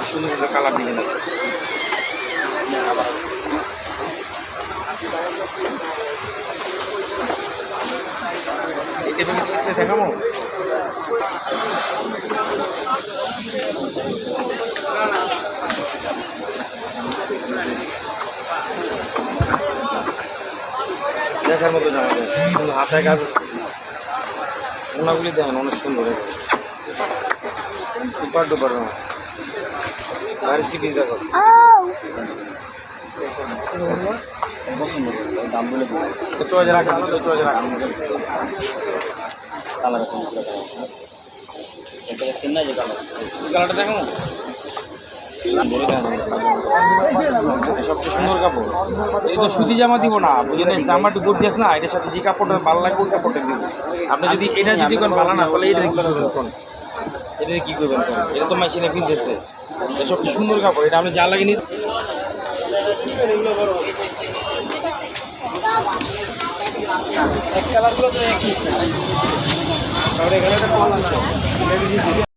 সুন্দর সুন্দর colour design আছে। দেখাবো দেখার মতো জামা সুন্দর হাতে কাজ ওনাগুলি দেখেন অনেক সুন্দর সুপার ডুপার গাড়ি চিপি দেখো দাম বলে 6000 রাখা 6000 রাখা কালার কালারটা দেখো সবচেয়ে সুন্দর কাপড় এই তো সুতি জামা দিব না বুঝলেন জামাটি গর্জিয়াস না এটার সাথে যে কাপড়টা ভালো লাগবে ওই কাপড়টা দিব আপনি যদি এটা যদি কোন ভালো না তাহলে এটা কি করবেন এটা কি করবেন এটা তো মেশিনে কিনতেছে এটা সবচেয়ে সুন্দর কাপড় এটা আপনি যা লাগে নিতে এক কালারগুলো তো একই